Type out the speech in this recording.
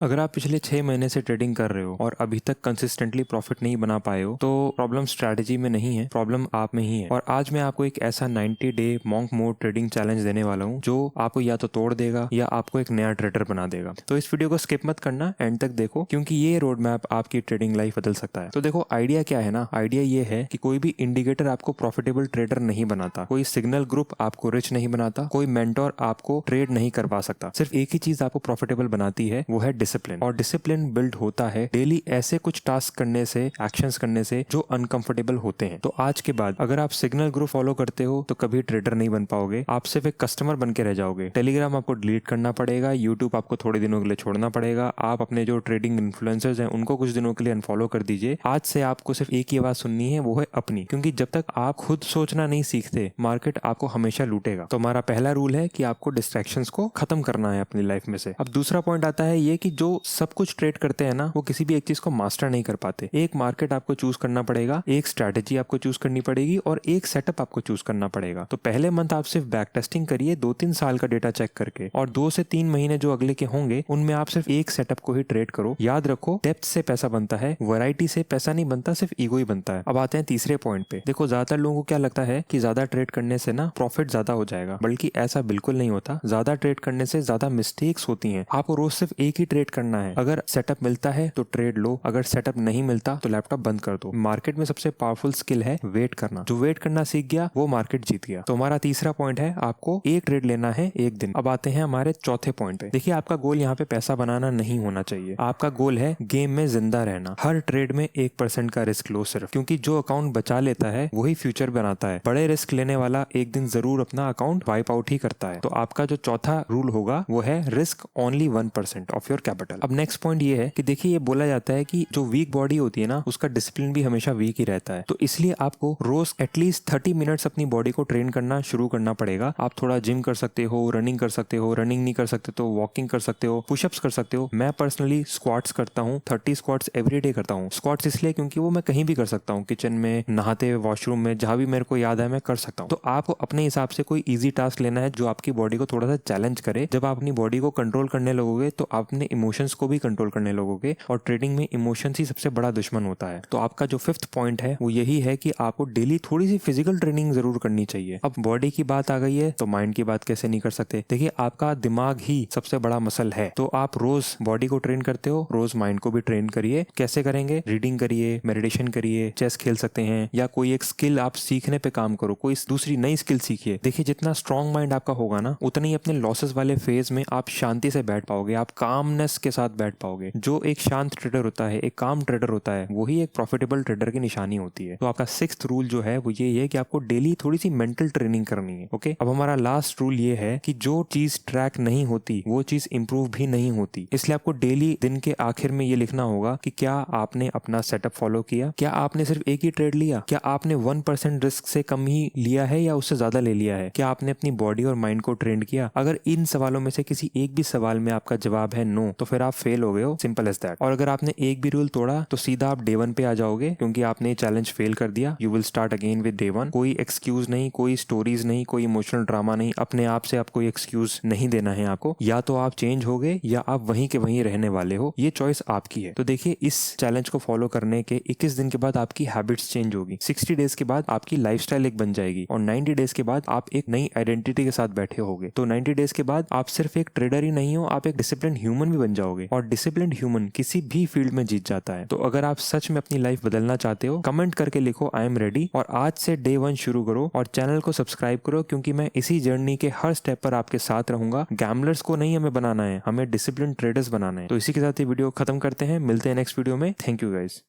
अगर आप पिछले 6 महीने से ट्रेडिंग कर रहे हो और अभी तक कंसिस्टेंटली प्रॉफिट नहीं बना पाए हो तो प्रॉब्लम स्ट्रैटेजी में नहीं है, प्रॉब्लम आप में ही है। और आज मैं आपको एक ऐसा 90 day monk mode trading challenge देने वाला हूँ जो आपको या तो तोड़ देगा या आपको एक नया ट्रेडर बना देगा। तो इस वीडियो को स्किप मत करना, एंड तक देखो, क्योंकि ये रोड मैप आपकी ट्रेडिंग लाइफ बदल सकता है। तो देखो, आइडिया क्या है ना, आइडिया ये है कि कोई भी इंडिकेटर आपको प्रॉफिटेबल ट्रेडर नहीं बनाता, कोई सिग्नल ग्रुप आपको रिच नहीं बनाता, कोई मेंटोर आपको ट्रेड नहीं करवा सकता। सिर्फ एक ही चीज आपको प्रॉफिटेबल बनाती है, वो है डिसिप्लिन। और डिसिप्लिन बिल्ड होता है डेली ऐसे कुछ टास्क करने से, एक्शंस करने से जो अनकंफर्टेबल होते हैं। तो आज के बाद अगर आप सिग्नल ग्रुप फॉलो करते हो तो कभी ट्रेडर नहीं बन पाओगे, आप सिर्फ एक कस्टमर बन के रह जाओगे। टेलीग्राम आपको डिलीट करना पड़ेगा, यूट्यूब आपको थोड़े दिनों के लिए छोड़ना पड़ेगा, आप अपने जो ट्रेडिंग इन्फ्लुएंसर्स हैं उनको कुछ दिनों के लिए अनफॉलो कर दीजिए। आज से आपको सिर्फ एक ही आवाज सुननी है, वो है अपनी, क्योंकि जब तक आप खुद सोचना नहीं सीखते मार्केट आपको हमेशा लूटेगा। तो हमारा पहला रूल है कि आपको डिस्ट्रैक्शंस को खत्म करना है अपनी लाइफ में से। अब दूसरा पॉइंट आता है ये कि जो सब कुछ ट्रेड करते हैं ना, वो किसी भी एक चीज को मास्टर नहीं कर पाते। एक मार्केट आपको चूज करना पड़ेगा, एक स्ट्रैटेजी आपको चूज करनी पड़ेगी और एक सेटअप आपको चूज करना पड़ेगा। तो पहले मंथ आप सिर्फ बैक टेस्टिंग करिए 2-3 साल का डेटा चेक करके, और 2 से 3 महीने जो अगले के होंगे उनमें आप सिर्फ एक सेटअप को ही ट्रेड करो। याद रखो, डेप्थ से पैसा बनता है, वैरायटी से पैसा नहीं बनता, सिर्फ ईगो ही बनता है। अब आते हैं तीसरे पॉइंट पे। देखो, ज्यादातर लोगों को क्या लगता है कि ज्यादा ट्रेड करने से ना प्रॉफिट ज्यादा हो जाएगा, बल्कि ऐसा बिल्कुल नहीं होता। ज्यादा ट्रेड करने से ज्यादा मिस्टेक्स होती हैं। आपको रोज सिर्फ एक ही ट्रेड करना है। अगर सेटअप मिलता है तो ट्रेड लो, अगर सेटअप नहीं मिलता तो लैपटॉप बंद कर दो। मार्केट में सबसे पावरफुल स्किल है वेट करना। जो वेट करना सीख गया वो मार्केट जीत गया। तो हमारा तीसरा पॉइंट है आपको एक ट्रेड लेना है एक दिन। अब आते हैं हमारे चौथे पॉइंट पे। देखिए, आपका गोल यहाँ पे पैसा बनाना नहीं होना चाहिए, आपका गोल है गेम में जिंदा रहना। हर ट्रेड में 1% का रिस्क लो सिर्फ, क्योंकि जो अकाउंट बचा लेता है वही फ्यूचर बनाता है। बड़े रिस्क लेने वाला एक दिन जरूर अपना अकाउंट वाइप आउट ही करता है। तो आपका जो चौथा रूल होगा वो है risk only 1% of your capital. अब नेक्स्ट पॉइंट ये है कि देखिए, ये बोला जाता है कि जो वीक बॉडी होती है ना, उसका डिसिप्लिन भी हमेशा वीक ही रहता है। तो इसलिए आपको रोज एटलीस्ट 30 मिनट्स अपनी बॉडी को ट्रेन करना शुरू करना पड़ेगा। आप थोड़ा जिम कर सकते हो, रनिंग कर सकते हो, रनिंग नहीं कर सकते तो वॉकिंग कर सकते हो, पुशअप्स कर सकते हो। मैं पर्सनली स्क्वाट्स करता हूँ, 30 स्क्वाट्स एवरी डे करता हूँ। स्क्वाट्स इसलिए क्योंकि वो मैं कहीं भी कर सकता हूँ, किचन में, नहाते हुए, वॉशरूम में, जहां भी मेरे को याद है मैं कर सकता हूँ। तो आपको अपने हिसाब से कोई ईजी टास्क लेना है जो आपकी बॉडी को थोड़ा सा चैलेंज करे। जब आप अपनी बॉडी को कंट्रोल करने लगोगे तो आप अपने इमोशंस को भी कंट्रोल करने लगोगे, और ट्रेडिंग में इमोशंस ही सबसे बड़ा दुश्मन होता है। तो आपका जो 5th पॉइंट है वो यही है कि आपको डेली थोड़ी सी फिजिकल ट्रेनिंग जरूर करनी चाहिए। अब बॉडी की बात आ गई है तो माइंड की बात कैसे नहीं कर सकते। देखिए, आपका दिमाग ही सबसे बड़ा मसल है। तो आप रोज बॉडी को ट्रेन करते हो, रोज माइंड को भी ट्रेन करिए। कैसे करेंगे? रीडिंग करिए, मेडिटेशन करिए, चेस खेल सकते हैं, या कोई एक स्किल आप सीखने पे काम करो, कोई दूसरी नई स्किल सीखिए। देखिए, जितना स्ट्रॉन्ग माइंड आपका होगा ना, उतनी ही अपने लॉसेस वाले फेज में आप शांति से बैठ पाओगे, आप कामनेस के साथ बैठ पाओगे। जो एक शांत ट्रेडर होता है, एक काम ट्रेडर होता है, वही एक प्रॉफिटेबल ट्रेडर की निशानी होती है। तो आपका 6th रूल जो है वो ये है कि आपको डेली थोड़ी सी मेंटल ट्रेनिंग करनी है। ओके, अब हमारा लास्ट रूल ये है कि जो चीज ट्रैक नहीं होती वो चीज इंप्रूव भी नहीं होती। इसलिए आपको डेली दिन के आखिर में ये लिखना होगा कि क्या आपने अपना सेटअप फॉलो किया, क्या आपने सिर्फ एक ही ट्रेड लिया, क्या आपने 1% रिस्क से कम ही लिया है या उससे ज्यादा ले लिया है, क्या आपने अपनी बॉडी और माइंड को ट्रेन किया। अगर इन सवालों में से किसी एक भी सवाल में आपका जवाब है नो, तो फिर आप फेल हो गए हो, सिंपल एज दैट। और अगर आपने एक भी रूल तोड़ा तो सीधा आप डे 1 पे आ जाओगे, क्योंकि आपने चैलेंज फेल कर दिया। You will start again with day 1। कोई एक्सक्यूज नहीं, कोई स्टोरीज नहीं, कोई इमोशनल ड्रामा नहीं, अपने आप से आप कोई एक्सक्यूज नहीं देना है आपको। या तो आप चेंज हो गए या आप वहीं के वहीं रहने वाले हो, ये चॉइस आपकी है। तो देखिए, इस चैलेंज को फॉलो करने के 21 दिन के बाद आपकी हैबिट्स चेंज होगी, 60 डेज के बाद आपकी लाइफस्टाइल एक बन जाएगी, और 90 डेज के बाद आप एक नई आइडेंटिटी के साथ बैठे होगे। तो 90 डेज के बाद आप सिर्फ एक ट्रेडर ही नहीं हो, आप एक डिसिप्लिन ह्यूमन भी बन जाओगे, और डिसिप्लिन ह्यूमन किसी भी फील्ड में जीत जाता है। तो अगर आप सच में अपनी लाइफ बदलना चाहते हो, कमेंट करके लिखो आई एम रेडी, और आज से डे 1 शुरू करो, और चैनल को सब्सक्राइब करो, क्योंकि मैं इसी जर्नी के हर स्टेप पर आपके साथ रहूंगा। गैम्बलर्स को नहीं हमें बनाना है, हमें डिसिप्लिन ट्रेडर्स बनाना है। तो इसी के साथ ये वीडियो खत्म करते हैं, मिलते हैं नेक्स्ट वीडियो में। Thank you guys.